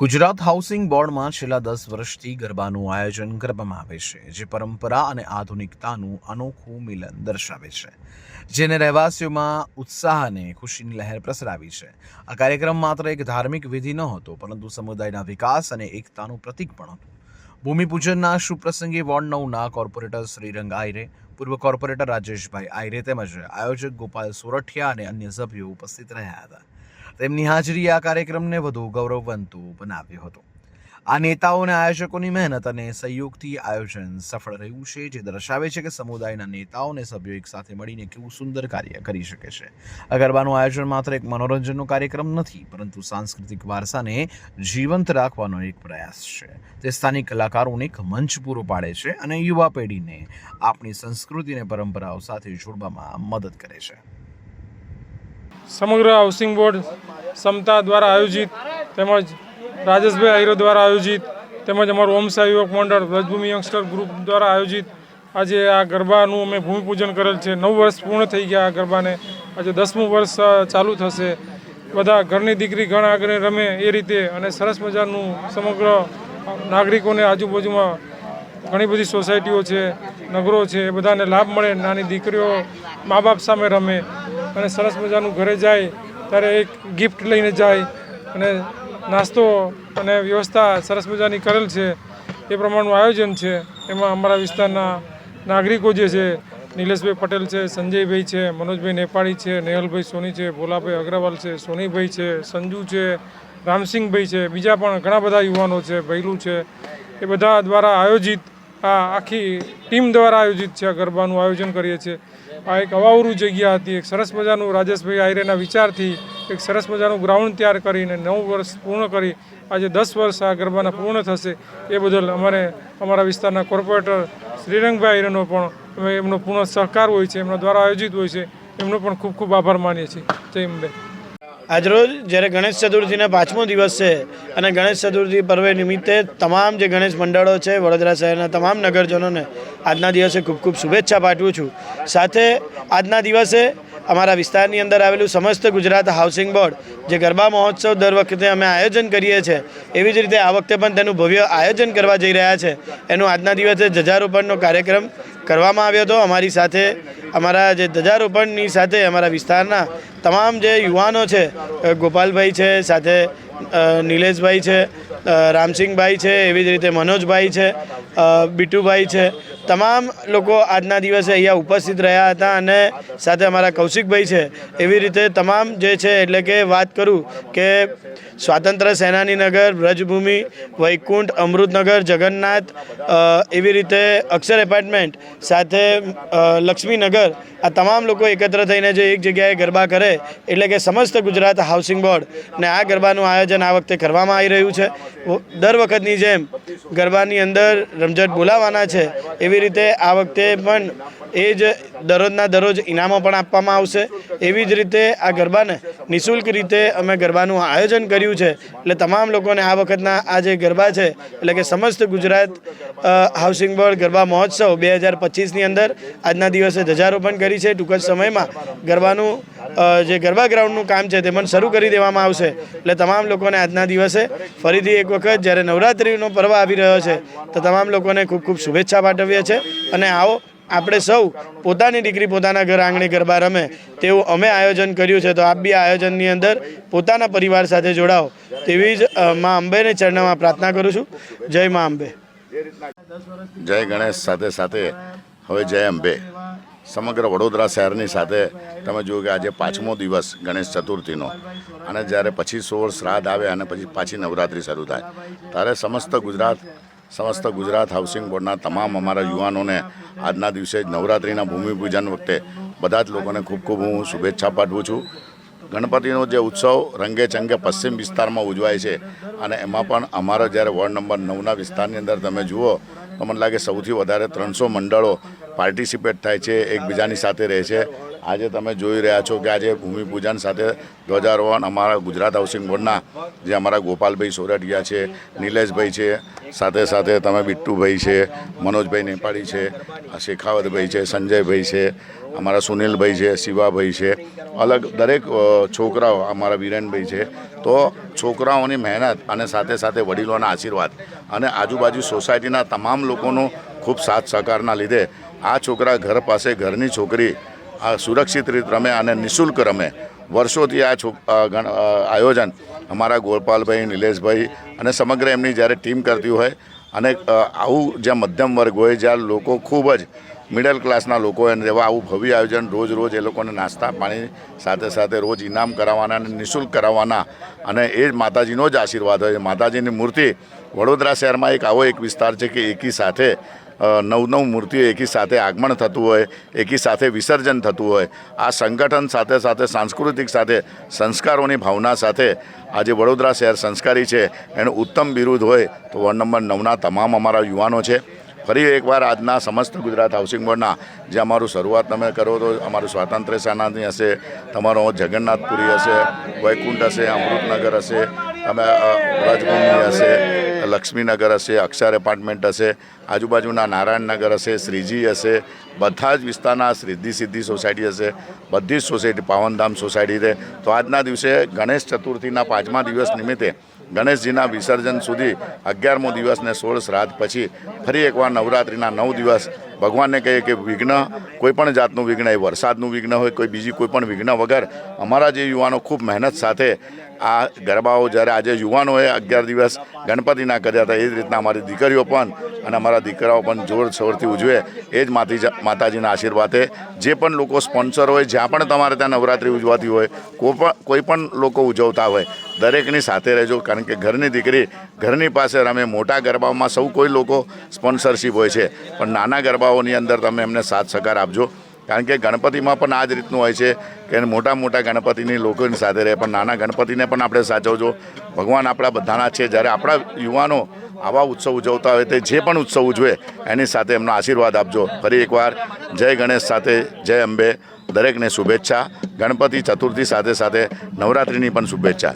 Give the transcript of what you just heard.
Gujarat housing બોર્ડમાં છેલ્લા 10 વર્ષથી ગરબાનું આયોજન કરવામાં આવે છે, જે પરંપરા અને આધુનિકતાનું અનોખું મિલન દર્શાવે છે, જેને રહેવાસીઓમાં ઉત્સાહ અને ખુશીની લહેર પ્રસરાવી છે. આ કાર્યક્રમ માત્ર એક ધાર્મિક વિધિ નહોતો, પરંતુ સમુદાયના વિકાસ અને એકતાનું પ્રતીક પણ હતું. ભૂમિપૂજનના શુભ પ્રસંગે વોર્ડ 9ના કોર્પોરેટર શ્રીરંગ આયરે, પૂર્વ કોર્પોરેટર રાજેશભાઈ આયરે તેમજ આયોજક ગોપાલ સોરઠિયા અને અન્ય સભ્યો ઉપસ્થિત રહ્યા હતા. તેમની હાજરી આ કાર્યક્રમને વધુ ગૌરવવંતું બનાવ્યો હતો. આ નેતાઓ અને આયોજકોની મહેનત અને સહયોગથી આયોજન સફળ રહ્યું છે, જે દર્શાવે છે કે સમુદાયના નેતાઓ અને સભ્યો એકસાથે મળીને કેવું સુંદર કાર્ય કરી શકે છે. આ ગરબાનું આયોજન માત્ર એક મનોરંજનનો કાર્યક્રમ નથી, પરંતુ સાંસ્કૃતિક વારસાને જીવંત રાખવાનો એક પ્રયાસ છે. તે સ્થાનિક કલાકારોને એક મંચ પૂરો પાડે છે અને યુવા પેઢીને આપણી સંસ્કૃતિ અને પરંપરાઓ સાથે જોડવામાં મદદ કરે છે. સમગ્ર હાઉસિંગ બોર્ડ સમતા દ્વારા આયોજિત તેમજ રાજેશભાઈ આયરો દ્વારા આયોજિત તેમજ અમારું ઓમસા યુવક મંડળ વ્રજભૂમિ યંગસ્ટર ગ્રુપ દ્વારા આયોજિત આજે આ ગરબાનું અમે ભૂમિપૂજન કરેલ છે. 9 વર્ષ પૂર્ણ થઈ ગયા આ ગરબાને. આજે 10મું વર્ષ ચાલુ થશે. બધા ઘરની દીકરી ઘણ આગળ રમે એ રીતે અને સરસ મજાનું સમગ્ર નાગરિકોને આજુબાજુમાં ઘણી બધી સોસાયટીઓ છે, નગરો છે, એ બધાને લાભ મળે. નાની દીકરીઓ મા બાપ સામે રમે અને સરસ મજાનું ઘરે જાય ત્યારે એક ગિફ્ટ લઈને જાય અને નાસ્તો અને વ્યવસ્થા સરસ મજાની કરેલ છે. એ પ્રમાણનું આયોજન છે. એમાં અમારા વિસ્તારના નાગરિકો જે છે, નિલેશભાઈ પટેલ છે, સંજયભાઈ છે, મનોજભાઈ નેપાળી છે, નેહલભાઈ સોની છે, ભોલાભાઈ અગ્રવાલ છે, સોનીભાઈ છે, સંજુ છે, રામસિંહભાઈ છે, બીજા પણ ઘણા બધા યુવાનો છે, ભૈલું છે, એ બધા દ્વારા આયોજિત આ આખી ટીમ દ્વારા આયોજિત છે. આ ગરબાનું આયોજન કરીએ છીએ. આ એક અવાવરૂ જગ્યા હતી. એક સરસ મજાનું રાજેશભાઈ આયરેના વિચારથી એક સરસ મજાનું ગ્રાઉન્ડ તૈયાર કરીને 9 વર્ષ પૂર્ણ કરી આજે 10 વર્ષ આ ગરબાના પૂર્ણ થશે. એ બદલ અમારા વિસ્તારના કોર્પોરેટર શ્રીરંગભાઈ આયરેનો પણ એમનો પૂર્ણ સહકાર હોય છે, એમના દ્વારા આયોજિત હોય છે, એમનો પણ ખૂબ ખૂબ આભાર માનીએ છીએ. જય અંબે. આજરોજ જ્યારે ગણેશ ચતુર્થીનો 5મો દિવસ છે અને ગણેશ ચતુર્થી પર્વ નિમિત્તે તમામ જે ગણેશ મંડળો છે વડોદરા શહેરના તમામ નગરજનોને આજના દિવસે ખૂબ ખૂબ શુભેચ્છા પાઠવું છું. સાથે આજના દિવસે અમારા વિસ્તારની અંદર આવેલું સમસ્ત ગુજરાત હાઉસિંગ બોર્ડ જે ગરબા મહોત્સવ દર વખતે અમે આયોજન કરીએ છીએ, એવી જ રીતે આ વખતે પણ તેનું ભવ્ય આયોજન કરવા જઈ રહ્યા છે. એનું આજના દિવસે ધ્વજારોપણનો કાર્યક્રમ કરવામાં આવ્યો હતો. અમારી સાથે અમારા જે ધ્વજારોપણની સાથે અમારા વિસ્તારના તમામ જે યુવાનો છે, ગોપાલભાઈ છે, સાથે નિલેશભાઈ છે, રામસિંહભાઈ છે, એવી જ રીતે મનોજભાઈ છે, બીટુભાઈ છે, તમામ લોકો આજના દિવસે અહીંયા ઉપસ્થિત રહ્યા હતા. અને સાથે અમારા કૌશિકભાઈ છે. એવી રીતે તમામ જે છે, એટલે કે વાત કરું કે સ્વાતંત્ર્ય સેનાની નગર, વ્રજભૂમિ, વૈકુંઠ, અમૃતનગર, જગન્નાથ, એવી રીતે અક્ષર એપાર્ટમેન્ટ, સાથે લક્ષ્મીનગર, આ તમામ લોકો એકત્ર થઈને જે એક જગ્યાએ ગરબા કરે, એટલે કે સમસ્ત ગુજરાત હાઉસિંગ બોર્ડ ને આ ગરબાનું આયોજન આ વખતે કરવામાં આવી રહ્યું છે. દર વખતની જેમ ગરબાની અંદર રમઝટ બોલાવવાના છે, એવી રીતે આ વખતે પણ એ જ દરરોજના દરરોજ ઇનામો પણ આપવામાં આવશે. એવી જ રીતે આ ગરબાને નિઃશુલ્ક રીતે અમે ગરબાનું આયોજન કર્યું છે. એટલે તમામ લોકોને આ વખતના આ જે ગરબા છે, એટલે કે સમસ્ત ગુજરાત હાઉસિંગ બોર્ડ ગરબા મહોત્સવ 2025ની અંદર આજના દિવસે ધ્વજારોપણ કરી છે. ટૂંક જ સમયમાં ગરબાનું જે ગરબા ગ્રાઉન્ડનું કામ છે તે પણ શરૂ કરી દેવામાં આવશે. એટલે તમામ લોકોને આજના દિવસે ફરીથી એક વખત જ્યારે નવરાત્રિનો પર્વ આવી રહ્યો છે, તો તમામ લોકોને ખૂબ ખૂબ શુભેચ્છા પાઠવીએ છીએ. અને આવો આપણે સૌ પોતાની દીકરી પોતાના ઘર આંગણે ગરબા રમે તેવું અમે આયોજન કર્યું છે. તો આપ બી આયોજનની અંદર પોતાના પરિવાર સાથે જોડાઓ તેવી જ મા અંબેને ચરણમાં પ્રાર્થના કરું છું. જય મા અંબે. જય ગણેશ સાથે સાથે હવે જય અંબે. સમગ્ર વડોદરા શહેરની સાથે તમે જુઓ કે આજે 5મો દિવસ ગણેશ ચતુર્થીનો, અને જ્યારે પછી 16 શ્રાદ્ધ આવે અને પછી પાછી નવરાત્રિ શરૂ થાય, ત્યારે સમસ્ત ગુજરાત હાઉસિંગ બોર્ડના તમામ અમારા યુવાનોને આજના દિવસે જ નવરાત્રિના ભૂમિપૂજન વખતે બધા જ લોકોને ખૂબ ખૂબ હું શુભેચ્છા પાઠવું છું. ગણપતિનો જે ઉત્સવ રંગે ચંગે પશ્ચિમ વિસ્તારમાં ઉજવાય છે, અને એમાં પણ અમારા જ્યારે વોર્ડ નંબર 9ના વિસ્તારની અંદર તમે જુઓ તો મને લાગે સૌથી વધારે 300 મંડળો પાર્ટિસિપેટ થાય છે, એકબીજાની સાથે રહે છે. આજે તમે જોઈ રહ્યા છો કે આજે ભૂમિપૂજન સાથે ધ્વજારોહણ અમારા ગુજરાત હાઉસિંગ બોર્ડના જે અમારા ગોપાલભાઈ સોરઠિયા છે, નિલેશભાઈ છે, સાથે સાથે તમે બિટ્ટુભાઈ છે, મનોજભાઈ નેપાળી છે, શેખાવતભાઈ છે, સંજયભાઈ છે, અમારા સુનિલભાઈ છે, શિવાભાઈ છે, અલગ દરેક છોકરાઓ અમારા વિરેનભાઈ છે. તો છોકરાઓની મહેનત અને સાથે સાથે વડીલોના આશીર્વાદ અને આજુબાજુ સોસાયટીના તમામ લોકોનો ખૂબ સાથ સહકારના લીધે આ છોકરા ઘર પાસે ઘરની છોકરી આ સુરક્ષિત રીતે રમે અને નિઃશુલ્ક રમે. વર્ષોથી આ આયોજન અમારા ગોપાલભાઈ, નિલેશભાઈ અને સમગ્ર એમની જ્યારે ટીમ કરતી હોય અને આવું જ્યાં મધ્યમ વર્ગ હોય, જ્યાં લોકો ખૂબ જ મિડલ ક્લાસના લોકો હોય, એવા આવું ભવ્ય આયોજન રોજ એ લોકોને નાસ્તા પાણી સાથે સાથે રોજ ઇનામ કરાવવાના અને નિઃશુલ્ક કરાવવાના અને એ જ માતાજીનો જ આશીર્વાદ હોય. માતાજીની મૂર્તિ વડોદરા શહેરમાં આવો એક વિસ્તાર છે કે એકી સાથે 9 મૂર્તિઓ એકી સાથે આગમન થતું હોય, એકી સાથે વિસર્જન થતું હોય. આ સંગઠન સાથે સાથે સાંસ્કૃતિક સાથે સંસ્કારોની ભાવના સાથે આજે વડોદરા શહેર સંસ્કારી છે એનું ઉત્તમ બિરુદ હોય તો વોર્ડ નંબર 9ના તમામ અમારા યુવાનો છે. ફરી એકવાર આજના સમસ્ત ગુજરાત હાઉસિંગ બોર્ડના જે અમારું શરૂઆત તમે કરો તો અમારું સ્વાતંત્ર્ય સેનાની હશે, તમારો જગન્નાથપુરી હશે, વૈકુંઠ હશે, અમૃતનગર હશે, તમે વ્રજભૂમિ હશે, લક્ષ્મીનગર હશે, અક્ષર એપાર્ટમેન્ટ હશે, આજુબાજુના નારાયણનગર હશે, શ્રીજી હશે, બધા જ વિસ્તારના સિદ્ધિ સોસાયટી હશે, બધી જ સોસાયટી પાવનધામ સોસાયટી છે. તો આજના દિવસે ગણેશ ચતુર્થીના 5મા દિવસ નિમિત્તે ગણેશજીના વિસર્જન સુધી 11મો દિવસ ને 16 શ્રાદ્ધ પછી ફરી એકવાર નવરાત્રિના 9 દિવસ ભગવાનને કહીએ કે વિઘ્ન કોઈપણ જાતનું વિઘ્ન, એ વરસાદનું વિઘ્ન હોય, કોઈ બીજી કોઈપણ વિઘ્ન વગર અમારા જે યુવાનો ખૂબ મહેનત સાથે આ ગરબાઓ જ્યારે આજે યુવાનોએ 11 દિવસ ગણપતિના કર્યા હતા, એ જ રીતના અમારી દીકરીઓ પણ અને અમારા દીકરાઓ પણ જોરશોરથી ઉજવે. એ જ માતાજીના આશીર્વાદે જે પણ લોકો સ્પોન્સર હોય, જ્યાં પણ તમારે ત્યાં નવરાત્રિ ઉજવાતી હોય, કોઈ પણ લોકો ઉજવતા હોય, દરેકની સાથે રહેજો. કારણ કે ઘરની દીકરી ઘરની પાસે રમે. મોટા ગરબાઓમાં સૌ કોઈ લોકો સ્પોન્સરશીપ હોય છે, પણ નાના ગરબાઓની અંદર તમે એમને સાથ સહકાર આપજો. કારણ કે ગણપતિમાં પણ આ જ રીતનું હોય છે કે મોટા ગણપતિની લોકોની સાથે રહે, પણ નાના ગણપતિને પણ આપણે સાચવજો. ભગવાન આપણા બધાના છે. જ્યારે આપણા યુવાનો આવા ઉત્સવ ઉજવતા હોય તે જે પણ ઉત્સવ ઉજવે એની સાથે એમનો આશીર્વાદ આપજો. ફરી એકવાર જય ગણેશ સાથે જય અંબે. દરેકને શુભેચ્છા. ગણપતિ ચતુર્થી સાથે સાથે નવરાત્રિની પણ શુભેચ્છા.